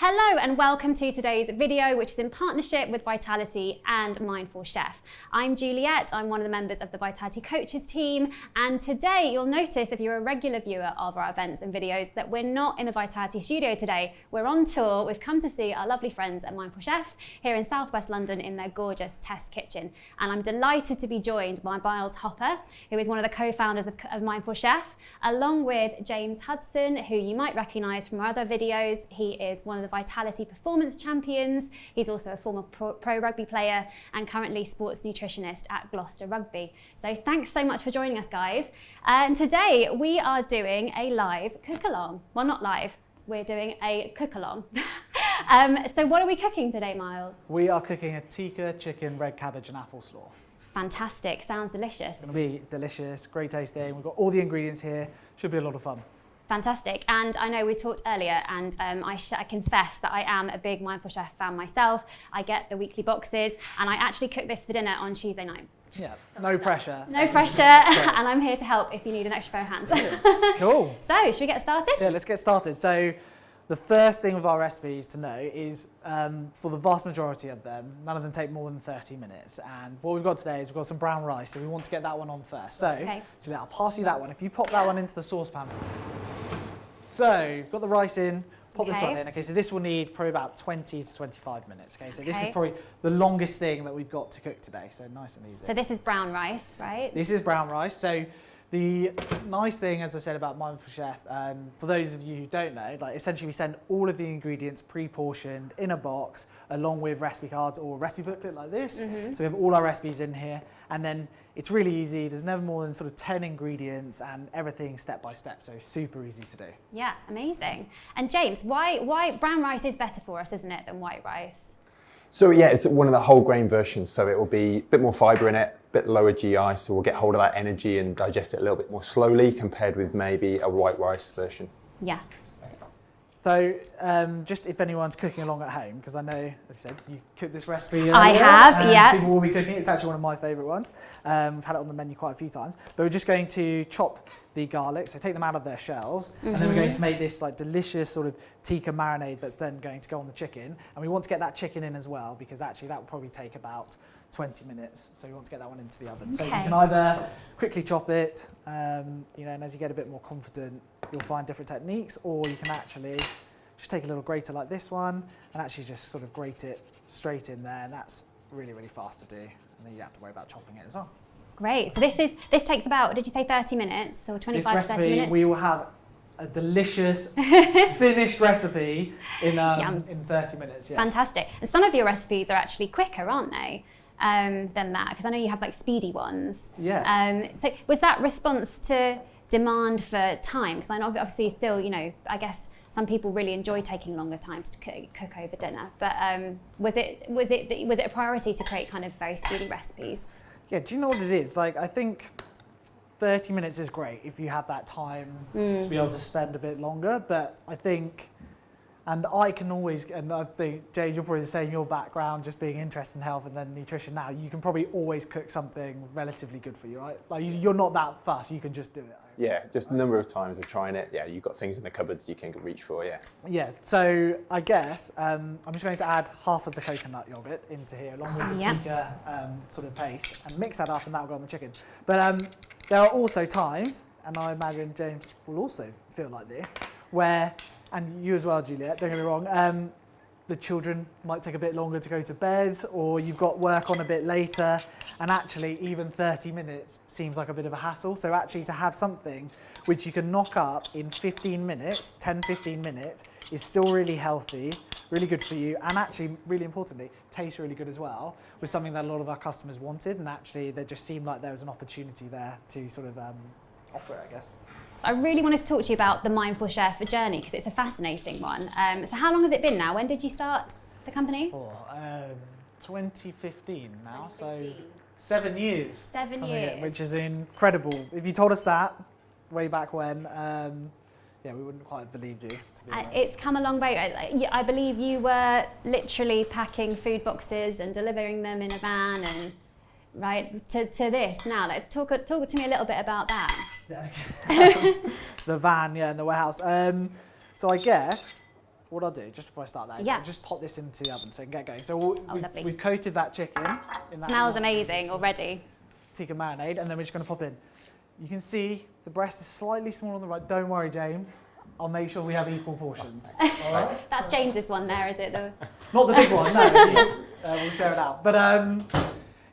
Hello and welcome to today's video, which is in partnership with Vitality and Mindful Chef. I'm Juliet, I'm one of the members of the Vitality Coaches team, and today you'll notice if you're a regular viewer of our events and videos that we're not in the Vitality studio today. We're on tour. We've come to see our lovely friends at Mindful Chef here in Southwest London in their gorgeous test kitchen. And I'm delighted to be joined by Myles Hopper, who is one of the co-founders of Mindful Chef, along with James Hudson, who you might recognise from our other videos. He is one of the Vitality Performance Champions. He's also a former pro rugby player and currently sports nutritionist at Gloucester Rugby. So thanks so much for joining us, guys. And today we are doing a live cook-along. Well, not live, we're doing a cook-along. So what are we cooking today, Myles? We are cooking a tikka chicken, red cabbage and apple slaw. Fantastic, sounds delicious. It's going to be delicious, great tasting. We've got all the ingredients here, should be a lot of fun. Fantastic. And I know we talked earlier, and I confess that I am a big Mindful Chef fan myself. I get the weekly boxes, and I actually cook this for dinner on Tuesday night. Yeah, no pressure. No pressure, and I'm here to help if you need an extra pair of hands. Yeah. Cool. So, should we get started? Yeah, let's get started. So, the first thing with our recipes to know is, for the vast majority of them, none of them take more than 30 minutes. And what we've got today is we've got some brown rice, so we want to get that one on first. So, okay. Juliet, I'll pass you that one. If you pop that one into the saucepan. So, you've got the rice in, pop this one in. Okay, so this will need probably about 20 to 25 minutes. Okay, so this is probably the longest thing that we've got to cook today, so nice and easy. So this is brown rice, right? This is brown rice. So the nice thing, as I said, about Mindful Chef, for those of you who don't know, like essentially we send all of the ingredients pre-portioned in a box along with recipe cards or a recipe booklet like this. So we have all our recipes in here, and then it's really easy. There's never more than sort of 10 ingredients and everything step by step, so super easy to do. Yeah, amazing. And James, why brown rice is better for us, isn't it, than white rice? So yeah, it's one of the whole grain versions, so it will be a bit more fibre in it, a bit lower GI, so we'll get hold of that energy and digest it a little bit more slowly compared with maybe a white rice version. Yeah. So just if anyone's cooking along at home, because I know, as I said, you cooked this recipe earlier. I have, yeah. People will be cooking it. It's actually one of my favourite ones. We've had it on the menu quite a few times. But we're just going to chop the garlic, so take them out of their shells, and then we're going to make this like delicious sort of tikka marinade that's then going to go on the chicken. And we want to get that chicken in as well, because actually that will probably take about 20 minutes, so we want to get that one into the oven. Okay. So you can either quickly chop it, and as you get a bit more confident, you'll find different techniques, or you can actually just take a little grater like this one and actually just sort of grate it straight in there, and that's really, really fast to do. And then you have to worry about chopping it as well. Great. So this takes about, did you say 30 minutes or 25 to 30 minutes? We will have a delicious finished recipe in 30 minutes. Yeah. Fantastic. And some of your recipes are actually quicker, aren't they? Than that, because I know you have like speedy ones. Yeah. So was that response to demand for time? Because I know obviously still, I guess some people really enjoy taking longer times to cook over dinner. But was it a priority to create kind of very speedy recipes? Yeah. Do you know what it is? Like, I think 30 minutes is great if you have that time to be able to spend a bit longer. But I think. And I can always, and I think, Jade, you're probably the same, your background, just being interested in health and then nutrition now, you can probably always cook something relatively good for you, right? Like, you're not that fussed, you can just do it. Yeah, just a number of times of trying it. Yeah, you've got things in the cupboards you can reach for, yeah. Yeah, so I guess I'm just going to add half of the coconut yogurt into here, along with the tikka sort of paste, and mix that up, and that'll go on the chicken. But there are also times, and I imagine James will also feel like this, where, and you as well, Juliet, don't get me wrong, the children might take a bit longer to go to bed, or you've got work on a bit later, and actually even 30 minutes seems like a bit of a hassle. So actually to have something which you can knock up in 15 minutes, 10-15 minutes, is still really healthy, really good for you, and actually, really importantly, tastes really good as well, was something that a lot of our customers wanted, and actually there just seemed like there was an opportunity there to sort of offer it, I guess. I really wanted to talk to you about the Mindful Chef journey, because it's a fascinating one. So how long has it been now? When did you start the company? 2015 now, 2015. So 7 years. 7 years. Which is incredible. If you told us that way back when, we wouldn't quite have believed you, to be honest. It's come a long way. I believe you were literally packing food boxes and delivering them in a van and to this now. Let's talk to me a little bit about that. The van, and the warehouse. So I guess what I'll do, just before I start that, is Yeah. I'll just pop this into the oven so I can get going. So lovely. we've coated that chicken in that Smells amazing already. tikka marinade, and then we're just going to pop in. You can see the breast is slightly smaller on the right. Don't worry, James. I'll make sure we have equal portions. All right? That's James's one there, is it? Not the big one, no. We'll share it out. But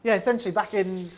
yeah, essentially back in the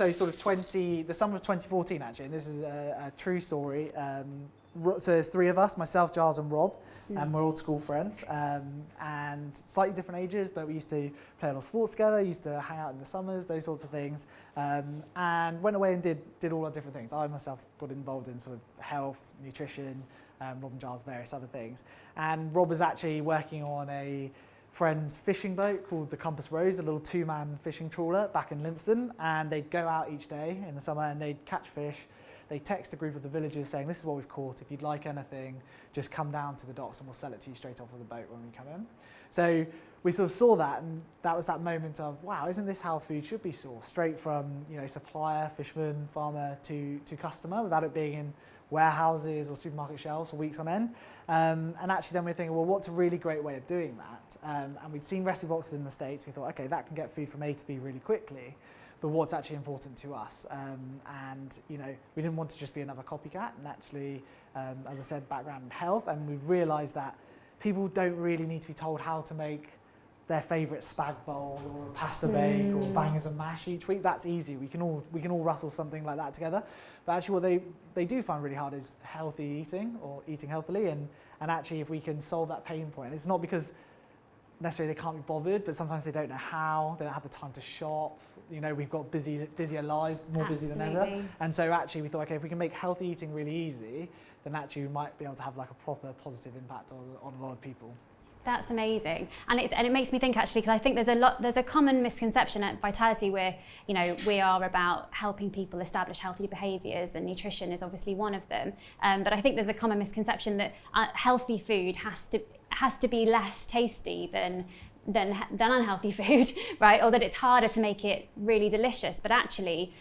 summer of 2014 actually, and this is a true story. So there's three of us, myself, Giles and Rob, and we're all school friends, and slightly different ages, but we used to play a lot of sports together, used to hang out in the summers, those sorts of things, and went away and did all our different things. I myself got involved in sort of health, nutrition, Rob and Giles, various other things. And Rob was actually working on a friend's fishing boat called the Compass Rose, a little two-man fishing trawler back in Lympston, and they'd go out each day in the summer and they'd catch fish. They'd text a group of the villagers saying, this is what we've caught, if you'd like anything, just come down to the docks and we'll sell it to you straight off of the boat when we come in. So we sort of saw that, and that was that moment of, wow, isn't this how food should be sourced? Straight from, supplier, fisherman, farmer to customer, without it being in warehouses or supermarket shelves for weeks on end. And actually then we're thinking, well, what's a really great way of doing that? And we'd seen recipe boxes in the States. We thought, okay, that can get food from A to B really quickly, but what's actually important to us? And we didn't want to just be another copycat. And actually, as I said, background in health, and we've realised that people don't really need to be told how to make their favourite spag bowl or a pasta bake or bangers and mash each week. That's easy. We can all rustle something like that together. But actually what they do find really hard is healthy eating or eating healthily. And actually if we can solve that pain point, it's not because necessarily they can't be bothered, but sometimes they don't know how, they don't have the time to shop. We've got busier lives, more busy than ever. And so actually we thought, okay, if we can make healthy eating really easy, then actually we might be able to have like a proper positive impact on a lot of people. That's amazing, and it makes me think actually, because I think there's a common misconception at Vitality where we are about helping people establish healthy behaviours, and nutrition is obviously one of them. But I think there's a common misconception that healthy food has to be less tasty than unhealthy food, right? Or that it's harder to make it really delicious. But actually,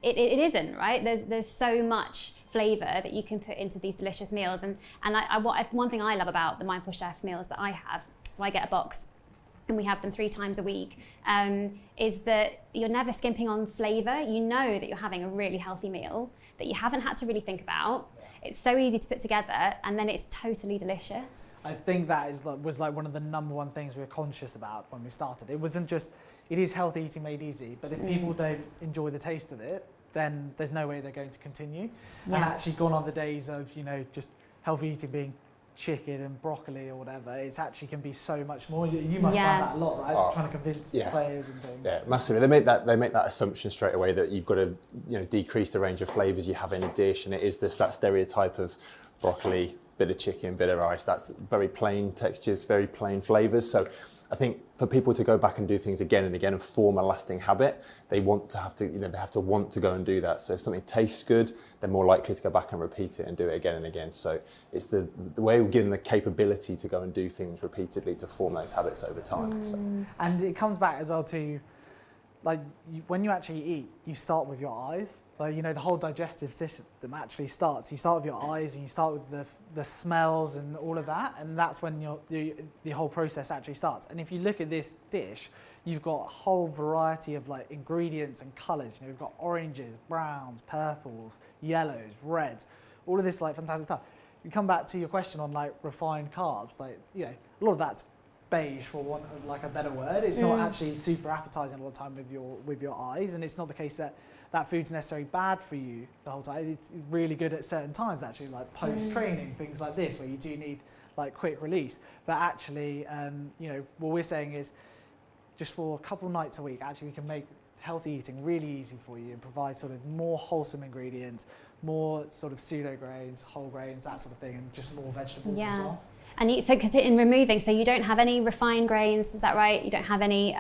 it isn't, right? There's so much flavour that you can put into these delicious meals. And one thing I love about the Mindful Chef meals that I have, so I get a box and we have them 3 times a week, is that you're never skimping on flavour. You know that you're having a really healthy meal that you haven't had to really think about. It's so easy to put together, and then it's totally delicious. I think that was one of the number one things we were conscious about when we started. It wasn't just, it is healthy eating made easy, but if people don't enjoy the taste of it, then there's no way they're going to continue. Yeah. And actually gone are the days of, just healthy eating being chicken and broccoli or whatever. It's actually can be so much more. You must find that a lot, right? Trying to convince players and things. Yeah, massively. They make that assumption straight away that you've got to decrease the range of flavours you have in a dish, and it is just that stereotype of broccoli, bit of chicken, bit of rice. That's very plain textures, very plain flavours. So I think for people to go back and do things again and again and form a lasting habit, they have to want to go and do that. So if something tastes good, they're more likely to go back and repeat it and do it again and again. So it's the way we give them the capability to go and do things repeatedly to form those habits over time. So. And it comes back as well to, when you actually eat, you start with your eyes. The whole digestive system actually starts. You start with your eyes, and you start with the smells and all of that, and that's when the whole process actually starts. And if you look at this dish, you've got a whole variety of ingredients and colours. You've got oranges, browns, purples, yellows, reds, all of this fantastic stuff. You come back to your question on refined carbs. A lot of that's beige, for want of a better word. It's not actually super appetizing all the time with your eyes, and it's not the case that food's necessarily bad for you the whole time. It's really good at certain times, actually, post-training, things like this, where you do need quick release. But actually, what we're saying is just for a couple nights a week, actually we can make healthy eating really easy for you and provide sort of more wholesome ingredients, more sort of pseudo grains, whole grains, that sort of thing, and just more vegetables as well. And because in removing, so you don't have any refined grains, is that right? You don't have any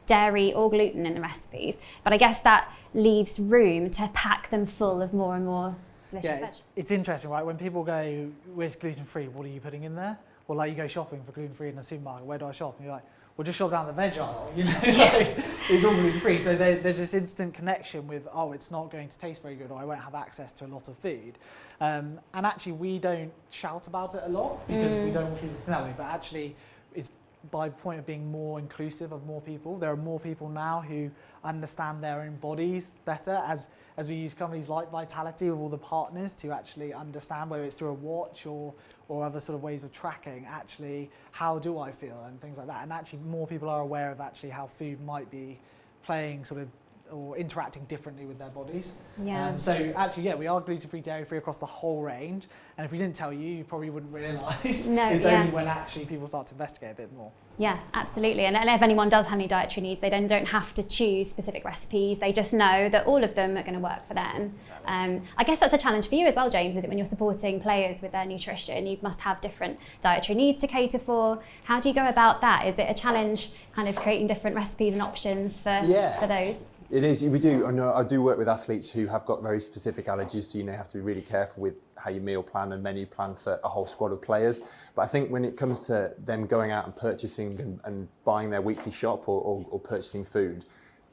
dairy or gluten in the recipes. But I guess that leaves room to pack them full of more and more delicious veg. It's interesting, right? When people go, where's gluten-free? What are you putting in there? Or you go shopping for gluten-free in the supermarket, where do I shop? And you're like, well, just shove down the veg aisle, you know, like, it's all gluten-free. So there's this instant connection with, oh, it's not going to taste very good, or I won't have access to a lot of food. And actually, we don't shout about it a lot because we don't want people to think that way, but actually, it's by point of being more inclusive of more people. There are more people now who understand their own bodies better as we use companies like Vitality with all the partners to actually understand, whether it's through a watch or other sort of ways of tracking, actually, how do I feel and things like that. And actually more people are aware of actually how food might be playing sort of or interacting differently with their bodies. Yeah. So actually, yeah, we are gluten-free, dairy-free across the whole range. And if we didn't tell you, you probably wouldn't realise. No, it's only when actually people start to investigate a bit more. Yeah, absolutely. And if anyone does have any dietary needs, they then don't have to choose specific recipes. They just know that all of them are going to work for them. Exactly. I guess that's a challenge for you as well, James, is it when you're supporting players with their nutrition? You must have different dietary needs to cater for. How do you go about that? Is it a challenge kind of creating different recipes and options for those? It is. We do. I do work with athletes who have got very specific allergies, so you have to be really careful with how you meal plan and menu plan for a whole squad of players. But I think when it comes to them going out and purchasing and buying their weekly shop or purchasing food,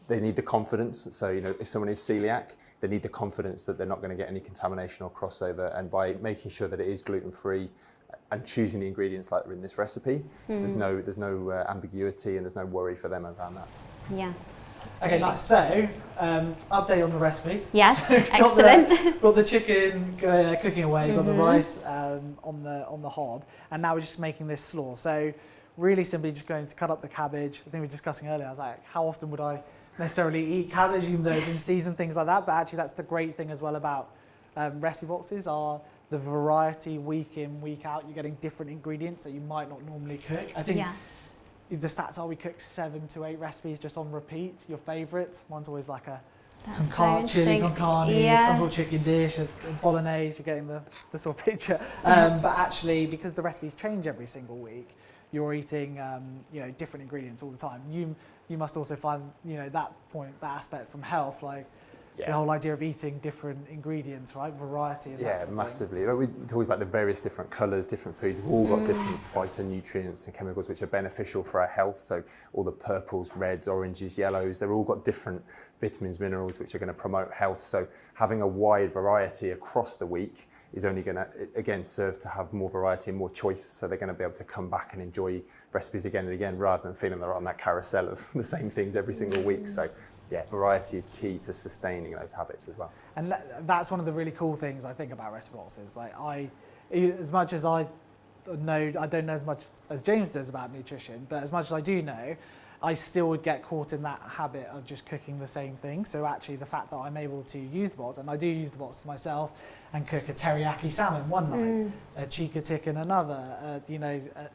they need the confidence. So if someone is celiac, they need the confidence that they're not going to get any contamination or crossover. And by making sure that it is gluten-free and choosing the ingredients like they're in this recipe, there's no ambiguity and there's no worry for them around that. Yeah. Okay, nice. So, update on the recipe. Yes, so excellent. Got the chicken cooking away, got the rice on the hob, and now we're just making this slaw. So, really simply just going to cut up the cabbage. I think we were discussing earlier, I was like, how often would I necessarily eat cabbage, even though it's in season, things like that, but actually that's the great thing as well about recipe boxes are the variety week in, week out. You're getting different ingredients that you might not normally cook. I think the stats are we cook 7 to 8 recipes just on repeat. Your favourites? Mine's always like a chili con carne, some sort of chicken dish, bolognese. You're getting the sort of picture. But actually, because the recipes change every single week, you're eating different ingredients all the time. You must also find that aspect from health, like the whole idea of eating different ingredients, right? Variety. Yeah, massively. Like we talk about the various different colours, different foods have all got different phytonutrients and chemicals which are beneficial for our health. So all the purples, reds, oranges, yellows, they've all got different vitamins, minerals which are going to promote health. So having a wide variety across the week is only going to, again, serve to have more variety and more choice. So they're going to be able to come back and enjoy recipes again and again rather than feeling they're on that carousel of the same things every single week. So yeah, variety is key to sustaining those habits as well. And that's one of the really cool things I think about recipe boxes. Like as much as I don't know as much as James does about nutrition, but as much as I do know, I still would get caught in that habit of just cooking the same thing. So actually the fact that I'm able to use the box, and I do use the box myself, and cook a teriyaki salmon one night, a chica tikka another,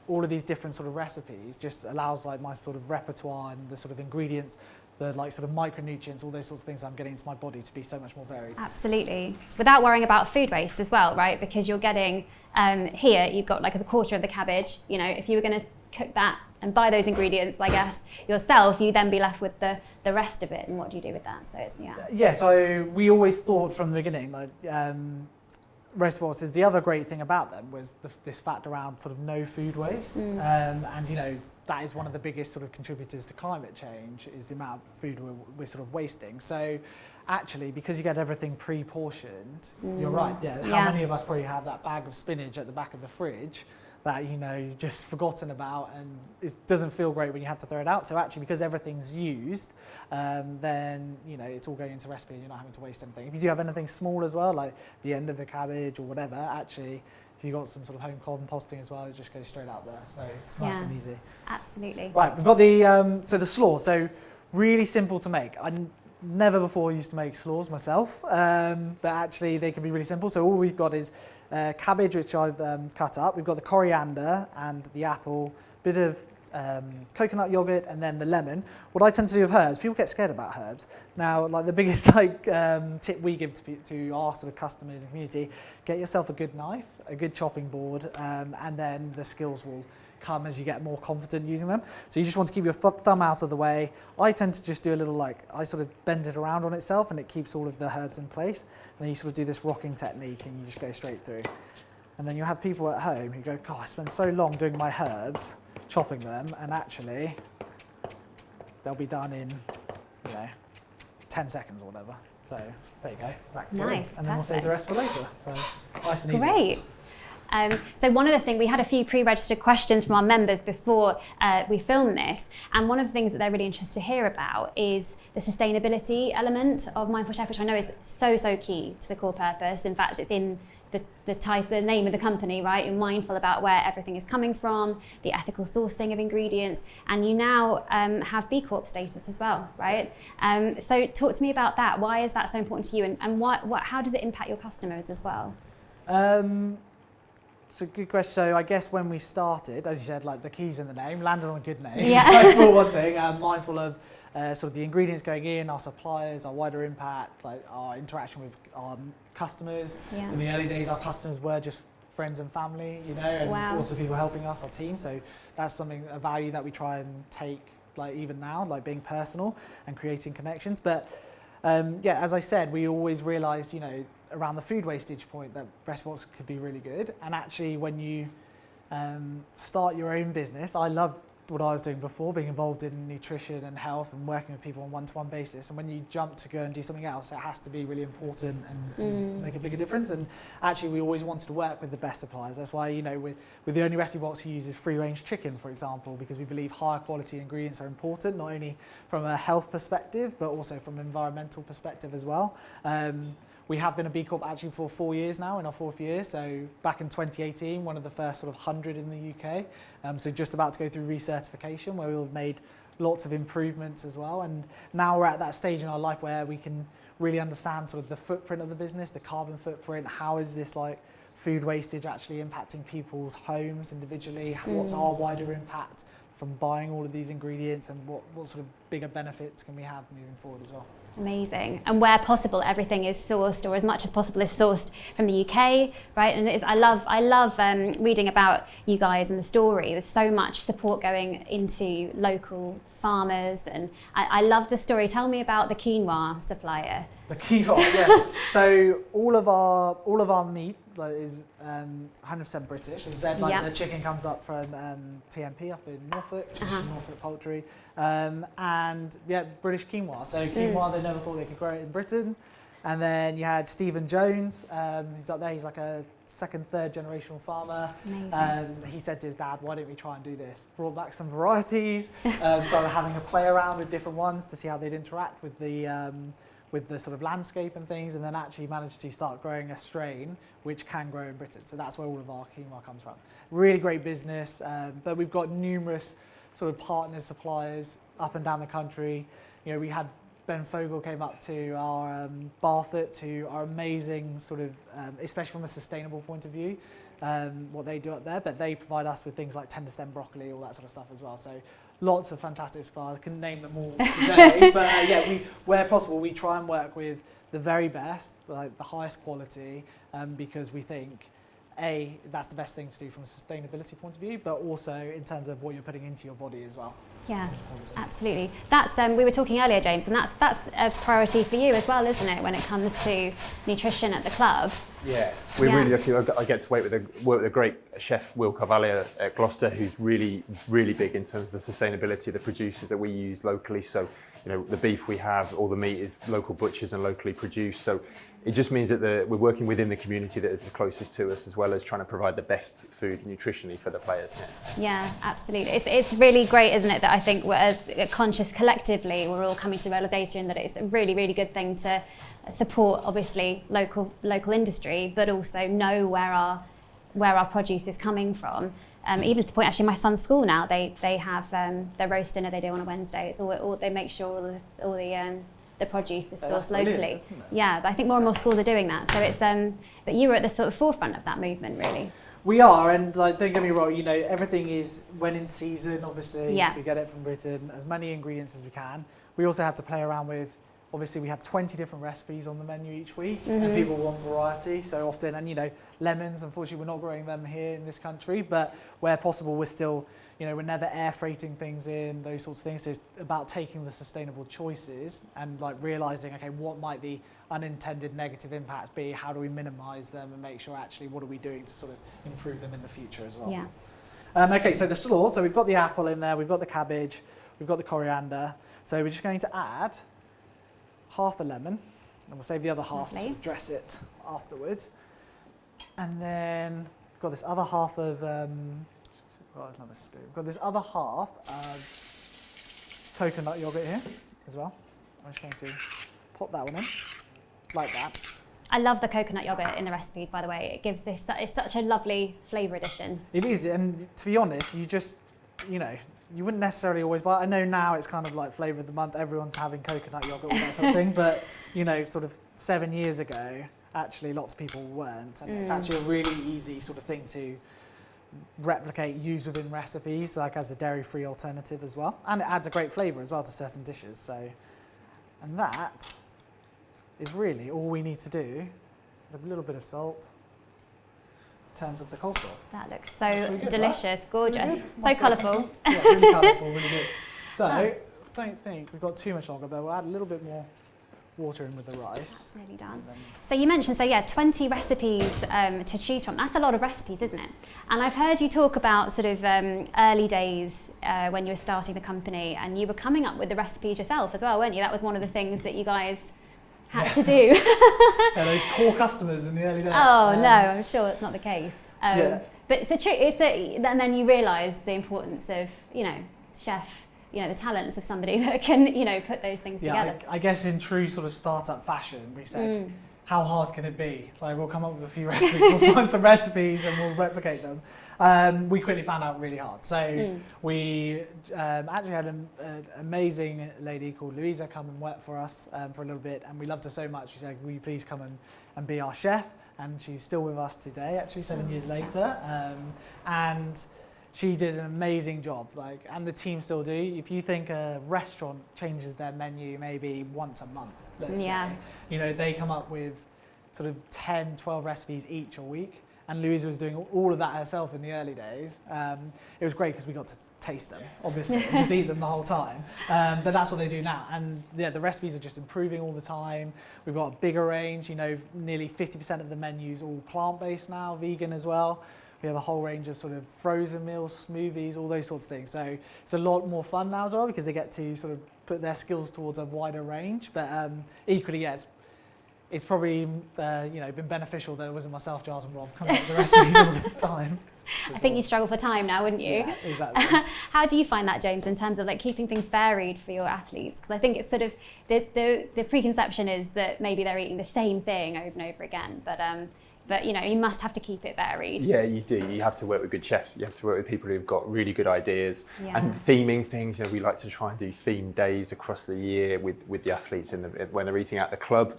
all of these different sort of recipes just allows like my sort of repertoire and the sort of ingredients, the like sort of micronutrients, all those sorts of things I'm getting into my body to be so much more varied. Absolutely. Without worrying about food waste as well, right? Because you're getting, here you've got like a quarter of the cabbage, if you were going to cook that and buy those ingredients, I guess, yourself, you then be left with the rest of it. And what do you do with that? So it's, so we always thought from the beginning, like, recipe boxes, the other great thing about them was this fact around sort of no food waste. And that is one of the biggest sort of contributors to climate change, is the amount of food we're sort of wasting. So actually, because you get everything pre-portioned, you're right, how many of us probably have that bag of spinach at the back of the fridge that you've just forgotten about, and it doesn't feel great when you have to throw it out. So actually, because everything's used, then it's all going into recipe and you're not having to waste anything. If you do have anything small as well, like the end of the cabbage or whatever, actually, if you've got some sort of home composting as well, it just goes straight out there. So it's nice and easy. Absolutely. Right, we've got the slaw. So really simple to make. I never before used to make slaws myself, but actually they can be really simple. So all we've got is cabbage, which I've cut up. We've got the coriander and the apple, bit of coconut yogurt, and then the lemon. What I tend to do with herbs, people get scared about herbs. Now, like the biggest tip we give to our sort of customers and community, get yourself a good knife, a good chopping board, and then the skills will come as you get more confident using them. So you just want to keep your thumb out of the way. I tend to just do a little I sort of bend it around on itself and it keeps all of the herbs in place. And then you sort of do this rocking technique and you just go straight through. And then you have people at home who go, God, I spend so long doing my herbs, chopping them, and actually they'll be done in, 10 seconds or whatever. So there you go. Nice. And then we'll save the rest for later. So nice and easy. Great. So one of the things, we had a few pre-registered questions from our members before we filmed this, and one of the things that they're really interested to hear about is the sustainability element of Mindful Chef, which I know is so key to the core purpose. In fact, it's in the name of the company, right? You're mindful about where everything is coming from, the ethical sourcing of ingredients, and you now have B Corp status as well, right? So talk to me about that. Why is that so important to you, and how does it impact your customers as well? It's a good question. So I guess when we started, as you said, like the keys in the name, landed on a good name. Yeah. For one thing, mindful of sort of the ingredients going in, our suppliers, our wider impact, like our interaction with our customers. Yeah. In the early days, our customers were just friends and family, and also people helping us, our team. So that's a value that we try and take, like even now, like being personal and creating connections. But as I said, we always realised, around the food wastage point, that restaurants could be really good. And actually, when you start your own business, I loved what I was doing before, being involved in nutrition and health and working with people on one-to-one basis. And when you jump to go and do something else, it has to be really important and make a bigger difference. And actually, we always wanted to work with the best suppliers. That's why, with the only recipe box we use is free-range chicken, for example, because we believe higher quality ingredients are important, not only from a health perspective, but also from an environmental perspective as well. We have been a B Corp actually for 4 years now, in our 4th year. So back in 2018, one of the first sort of 100 in the UK. So just about to go through recertification, where we've made lots of improvements as well. And now we're at that stage in our life where we can really understand sort of the footprint of the business, the carbon footprint. How is this like food wastage actually impacting people's homes individually? What's our wider impact from buying all of these ingredients, and what sort of bigger benefits can we have moving forward as well? Amazing. And where possible, everything is sourced, or as much as possible is sourced from the UK, right? And I love reading about you guys and the story. There's so much support going into local farmers, and I love the story. Tell me about the quinoa supplier. The quinoa, yeah. So all of our meat is 100% British. As I said, the chicken comes up from TMP up in Norfolk, which is Norfolk Poultry, and British quinoa. So quinoa, they never thought they could grow it in Britain. And then you had Stephen Jones, he's up there, he's like a 2nd, 3rd generational farmer. He said to his dad, why don't we try and do this? Brought back some varieties, started having a play around with different ones to see how they'd interact with the sort of landscape and things, and then actually managed to start growing a strain which can grow in Britain. So that's where all of our quinoa comes from. Really great business, but we've got numerous sort of partners, suppliers up and down the country. We had Ben Fogel came up to our Barthett, who are amazing sort of, especially from a sustainable point of view, what they do up there, but they provide us with things like tender stem broccoli, all that sort of stuff as well. So lots of fantastic suppliers. I couldn't name them all today, but where possible, we try and work with the very best, like the highest quality, because we think, that's the best thing to do from a sustainability point of view, but also in terms of what you're putting into your body as well. Yeah, absolutely. That's we were talking earlier, James, and that's a priority for you as well, isn't it, when it comes to nutrition at the club? Yeah, we're really lucky. I get to work with a great chef, Will Carvalho at Gloucester, who's really, really big in terms of the sustainability of the producers that we use locally. So, the beef we have, all the meat is local butchers and locally produced. So it just means that we're working within the community that is the closest to us, as well as trying to provide the best food nutritionally for the players. Yeah, absolutely. It's really great, isn't it, that I think we're as conscious collectively, we're all coming to the realisation that it's a really, really good thing to support, obviously, local industry, but also know where our produce is coming from. Even to the point, actually, my son's school now, they have their roast dinner they do on a Wednesday. It's all they make sure all the produce is sourced locally. Yeah, but I think more and more schools are doing that. So it's but you were at the sort of forefront of that movement, really. We are, and don't get me wrong, everything is when in season. Obviously, we get it from Britain, as many ingredients as we can. We also have to play around with. Obviously, we have 20 different recipes on the menu each week, and people want variety. So often, and lemons, unfortunately, we're not growing them here in this country, but where possible, we're still, we're never air freighting things in, those sorts of things. So it's about taking the sustainable choices and realising, okay, what might the unintended negative impacts be? How do we minimise them and make sure actually what are we doing to sort of improve them in the future as well? Yeah. Okay, so the slaw, so we've got the apple in there, we've got the cabbage, we've got the coriander. So we're just going to add half a lemon, and we'll save the other half to sort of dress it afterwards. And then we've got this other half of, we've got this other half of coconut yogurt here as well. I'm just going to pop that one in, like that. I love the coconut yogurt in the recipes, by the way. It gives this, it's such a lovely flavour addition. It is, and to be honest, you just, you wouldn't necessarily always buy it. I know now it's kind of like flavour of the month, everyone's having coconut yogurt, all that sort of thing, but, sort of 7 years ago, actually lots of people weren't, and it's actually a really easy sort of thing to replicate, use within recipes, like as a dairy-free alternative as well. And it adds a great flavour as well to certain dishes, so, and that is really all we need to do. A little bit of salt in terms of the coleslaw. That looks so delicious, gorgeous, really so colourful. Yeah, really colourful, really good. So, I don't think we've got too much longer, but we'll add a little bit more water in with the rice. That's really done. So you mentioned, 20 recipes to choose from. That's a lot of recipes, isn't it? And I've heard you talk about sort of early days when you were starting the company, and you were coming up with the recipes yourself as well, weren't you? That was one of the things that you guys had to do. Yeah, those poor customers in the early days. Oh no, I'm sure that's not the case. But it's true. And then you realise the importance of chef, the talents of somebody that can put those things together. I guess in true sort of startup fashion, we said, how hard can it be? Like, we'll come up with a few recipes, we'll find some recipes and we'll replicate them. We quickly found out really hard. So we actually had an amazing lady called Louisa come and work for us for a little bit, and we loved her so much. We said, will you please come and be our chef? And she's still with us today, actually 7 years later. And she did an amazing job, and the team still do. If you think a restaurant changes their menu maybe once a month, let's say, they come up with sort of 10, 12 recipes each a week. And Louisa was doing all of that herself in the early days. It was great because we got to taste them, obviously, and just eat them the whole time. But that's what they do now. And the recipes are just improving all the time. We've got a bigger range, nearly 50% of the menu's all plant-based now, vegan as well. We have a whole range of sort of frozen meals, smoothies, all those sorts of things. So it's a lot more fun now as well because they get to sort of put their skills towards a wider range. But equally, it's probably been beneficial that it wasn't myself, Giles and Rob coming up with the recipes all this time. I think you struggle for time now, wouldn't you? Yeah, exactly. How do you find that, James, in terms of keeping things varied for your athletes? Because I think it's sort of the preconception is that maybe they're eating the same thing over and over again, but you must have to keep it varied. Yeah, you do. You have to work with good chefs. You have to work with people who've got really good ideas and theming things. We like to try and do themed days across the year with the athletes when they're eating at the club.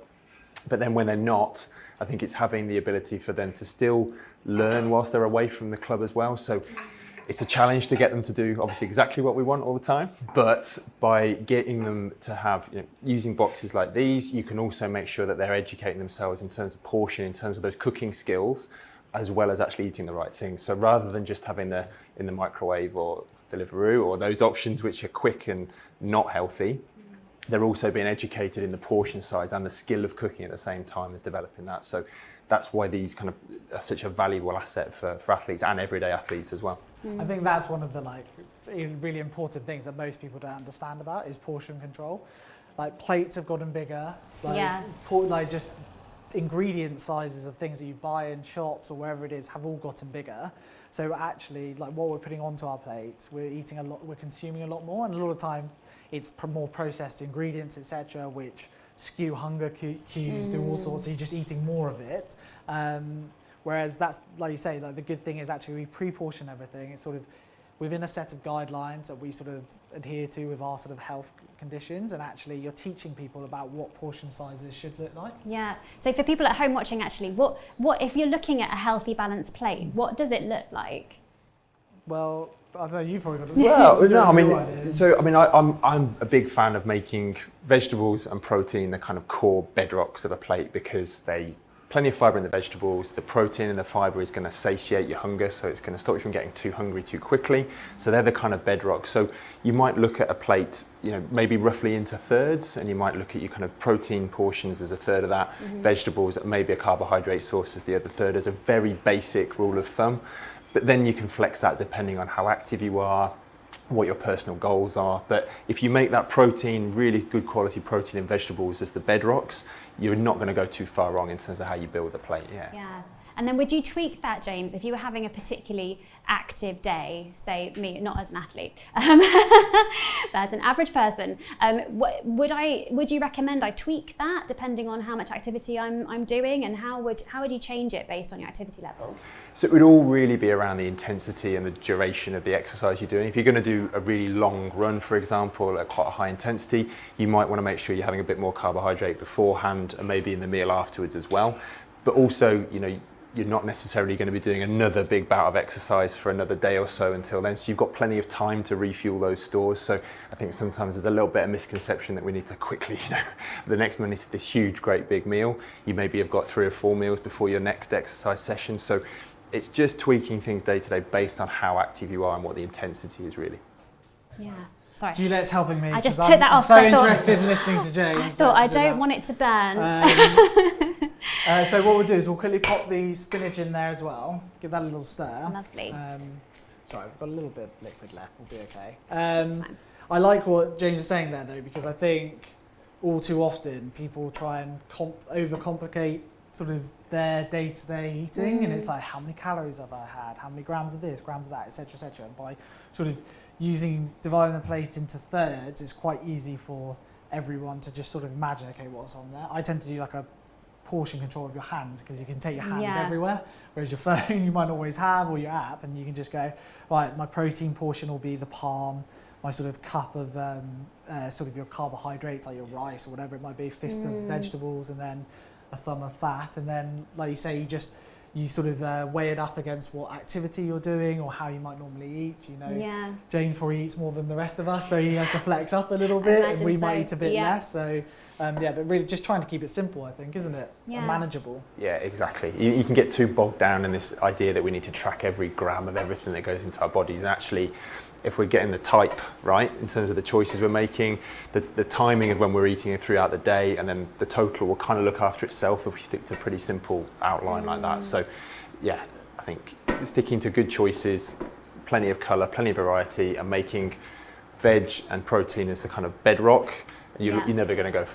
But then when they're not, I think it's having the ability for them to still learn whilst they're away from the club as well. So it's a challenge to get them to do obviously exactly what we want all the time, but by getting them to have, using boxes like these, you can also make sure that they're educating themselves in terms of portion, in terms of those cooking skills, as well as actually eating the right things. So rather than just having the in the microwave or Deliveroo or those options which are quick and not healthy, they're also being educated in the portion size and the skill of cooking at the same time as developing that. So that's why these kind of are such a valuable asset for athletes and everyday athletes as well. I think that's one of the really important things that most people don't understand about is portion control. Plates have gotten bigger, just ingredient sizes of things that you buy in shops or wherever it is have all gotten bigger. So actually, what we're putting onto our plates, we're eating a lot, we're consuming a lot more, and a lot of time it's more processed ingredients, etc., which skew hunger cues, do all sorts. So you're just eating more of it. Whereas that's, like you say, the good thing is actually we pre-portion everything. It's sort of within a set of guidelines that we sort of adhere to with our sort of health conditions, and actually you're teaching people about what portion sizes should look like. Yeah. So for people at home watching, actually, what if you're looking at a healthy, balanced plate, what does it look like? Well, I don't know, you've probably got it. Well, no, I'm a big fan of making vegetables and protein the kind of core bedrocks of a plate because they plenty of fibre in the vegetables, the protein and the fibre is going to satiate your hunger, so it's going to stop you from getting too hungry too quickly. So they're the kind of bedrock. So you might look at a plate, maybe roughly into thirds, and you might look at your kind of protein portions as a third of that, vegetables, maybe a carbohydrate source as the other third, as a very basic rule of thumb. But then you can flex that depending on how active you are, what your personal goals are. But if you make that protein, really good quality protein in vegetables as the bedrocks, you're not going to go too far wrong in terms of how you build the plate. Yeah. And then would you tweak that, James, if you were having a particularly active day, say me, not as an athlete, but as an average person, would you recommend I tweak that depending on how much activity I'm doing, and how would you change it based on your activity level? So it would all really be around the intensity and the duration of the exercise you're doing. If you're going to do a really long run, for example, at quite a high intensity, you might want to make sure you're having a bit more carbohydrate beforehand and maybe in the meal afterwards as well. But also, you're not necessarily going to be doing another big bout of exercise for another day or so until then. So you've got plenty of time to refuel those stores. So I think sometimes there's a little bit of misconception that we need to quickly, the next morning is this huge, great big meal. You maybe have got 3 or 4 meals before your next exercise session. So it's just tweaking things day to day based on how active you are and what the intensity is really. Yeah. Sorry. Juliet's helping me. I just took that off. I'm so interested in listening to James. I thought I don't want it to burn. So what we'll do is we'll quickly pop the spinach in there as well. Give that a little stir. Lovely. Sorry, we've got a little bit of liquid left. We'll be okay. I like what James is saying there though, because I think all too often people try and overcomplicate sort of their day-to-day eating, and it's like, how many calories have I had? How many grams of this, grams of that, etc., etc. And by sort of dividing the plate into thirds, it's quite easy for everyone to just sort of imagine, okay, what's on there. I tend to do like a portion control of your hand, because you can take your hand everywhere, whereas your phone you might not always have, or your app, and you can just go, right, my protein portion will be the palm, my sort of cup of sort of your carbohydrates, like your rice or whatever it might be, fist of vegetables, and then a thumb of fat, and then, like you say, you sort of weigh it up against what activity you're doing or how you might normally eat. James probably eats more than the rest of us, so he has to flex up a little bit, and we might eat a bit less. So but really just trying to keep it simple, I think, isn't it? And manageable. Yeah, exactly. You can get too bogged down in this idea that we need to track every gram of everything that goes into our bodies, and actually, if we're getting the type right in terms of the choices we're making, the timing of when we're eating it throughout the day, and then the total will kind of look after itself if we stick to a pretty simple outline like that. So yeah, I think sticking to good choices, plenty of colour, plenty of variety, and making veg and protein as the kind of bedrock, you're never going to go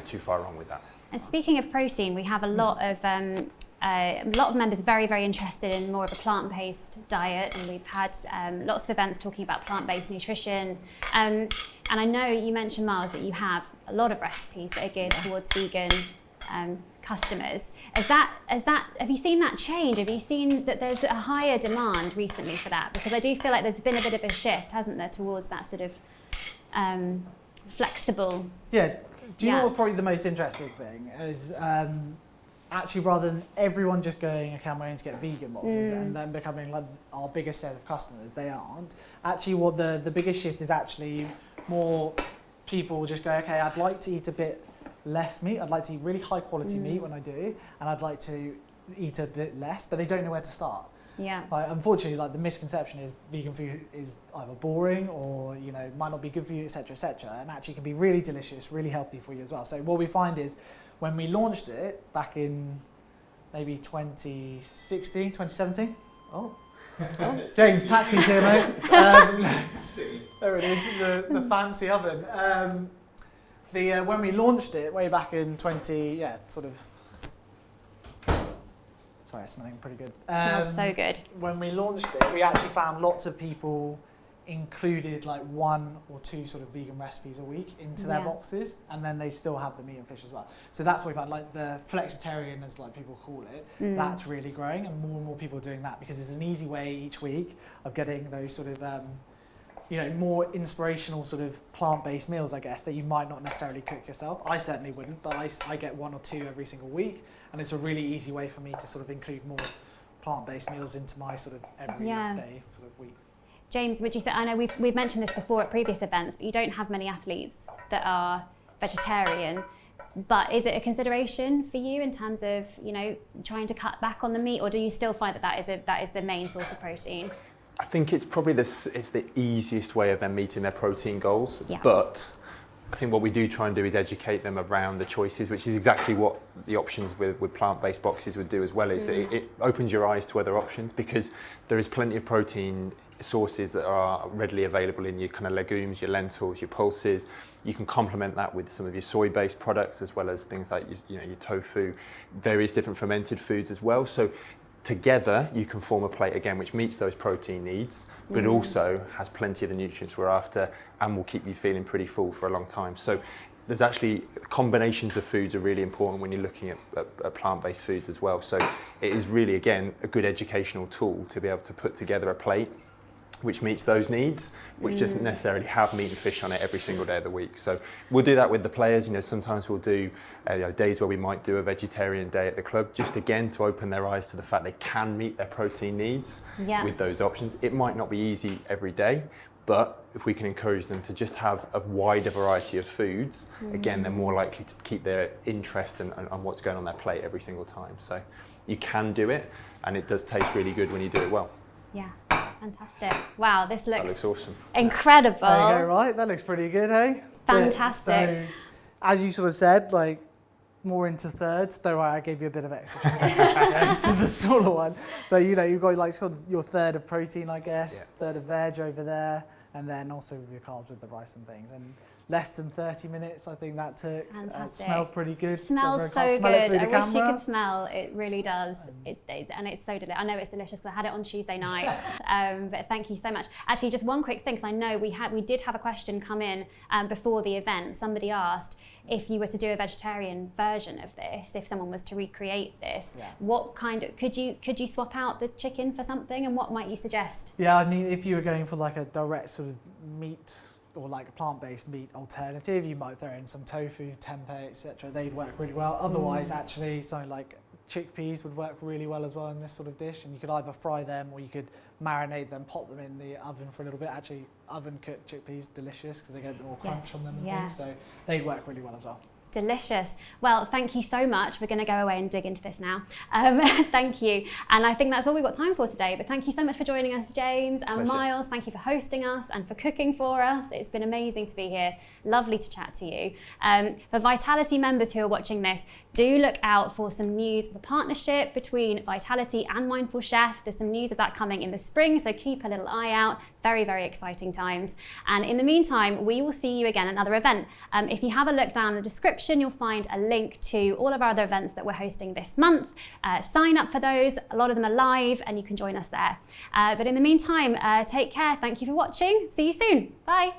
too far wrong with that. And speaking of protein, we have a lot of members very, very interested in more of a plant-based diet, and we've had lots of events talking about plant-based nutrition. And I know you mentioned, Myles, that you have a lot of recipes that are geared towards vegan customers. Have you seen that change? Have you seen that there's a higher demand recently for that? Because I do feel like there's been a bit of a shift, hasn't there, towards that sort of flexible. Yeah. Do you know what's probably the most interesting thing is actually, rather than everyone just going, okay, I'm going to get vegan boxes and then becoming like our biggest set of customers, they aren't. Actually, what the biggest shift is actually more people just go, okay, I'd like to eat a bit less meat. I'd like to eat really high quality meat when I do, and I'd like to eat a bit less, but they don't know where to start. Yeah. Like, unfortunately, the misconception is vegan food is either boring or might not be good for you, etc., and actually can be really delicious, really healthy for you as well. So what we find is when we launched it back in maybe 2016, 2017. Oh, James, taxi's here, mate. There it is, the fancy oven. When we launched it way back in sorry, it's smelling pretty good. Smells so good. When we launched it, we actually found lots of people included like 1 or 2 sort of vegan recipes a week into their boxes, and then they still have the meat and fish as well. So that's what we found, like the flexitarian, as like people call it, that's really growing, and more people are doing that because it's an easy way each week of getting those sort of more inspirational sort of plant-based meals, I guess, that you might not necessarily cook yourself. I certainly wouldn't, but I get 1 or 2 every single week, and it's a really easy way for me to sort of include more plant-based meals into my sort of everyday sort of week. James, would you say, I know we've mentioned this before at previous events, but you don't have many athletes that are vegetarian, but is it a consideration for you in terms of, trying to cut back on the meat, or do you still find that is the main source of protein? I think it's probably it's the easiest way of them meeting their protein goals, but I think what we do try and do is educate them around the choices, which is exactly what the options with plant-based boxes would do as well, is that it opens your eyes to other options, because there is plenty of protein sources that are readily available in your kind of legumes, your lentils, your pulses. You can complement that with some of your soy-based products, as well as things like your tofu, various different fermented foods as well. So together you can form a plate again which meets those protein needs, but also has plenty of the nutrients we're after and will keep you feeling pretty full for a long time. So there's actually combinations of foods are really important when you're looking at plant-based foods as well. So it is really, again, a good educational tool to be able to put together a plate which meets those needs, which doesn't necessarily have meat and fish on it every single day of the week. So we'll do that with the players. Sometimes we'll do days where we might do a vegetarian day at the club, just again to open their eyes to the fact they can meet their protein needs with those options. It might not be easy every day, but if we can encourage them to just have a wider variety of foods, again, they're more likely to keep their interest on what's going on their plate every single time. So you can do it, and it does taste really good when you do it well. Yeah, fantastic. Wow, this looks awesome. Incredible. There you go, right? That looks pretty good, hey? Fantastic. So, as you sort of said, like, more into thirds. Don't worry, I gave you a bit of extra to the smaller one. But you've got like sort of your third of protein, I guess, third of veg over there, and then also your carbs with the rice and things. And less than 30 minutes, I think that took. Smells pretty good. Smells so good. I wish you could smell. It really does. And it's so delicious. I know it's delicious because I had it on Tuesday night. But thank you so much. Actually, just one quick thing, because I know we did have a question come in before the event. Somebody asked if you were to do a vegetarian version of this, if someone was to recreate this, what kind of could you swap out the chicken for something, and what might you suggest? Yeah, I mean, if you were going for like a direct sort of meat or like a plant-based meat alternative, you might throw in some tofu, tempeh, etc. They'd work really well. Otherwise, actually, something like chickpeas would work really well as well in this sort of dish, and you could either fry them or you could marinate them, pop them in the oven for a little bit. Actually, oven-cooked chickpeas, delicious, because they get more crunch on them and things, so they'd work really well as well. Delicious. Well, thank you so much. We're going to go away and dig into this now. Thank you. And I think that's all we've got time for today. But thank you so much for joining us, James and Myles. Thank you for hosting us and for cooking for us. It's been amazing to be here. Lovely to chat to you. For Vitality members who are watching this, do look out for some news of a partnership between Vitality and Mindful Chef. There's some news of that coming in the spring, so keep a little eye out. Very, very exciting times. And in the meantime, we will see you again at another event. If you have a look down in the description, you'll find a link to all of our other events that we're hosting this month. Sign up for those. A lot of them are live and you can join us there. But in the meantime, take care. Thank you for watching. See you soon. Bye.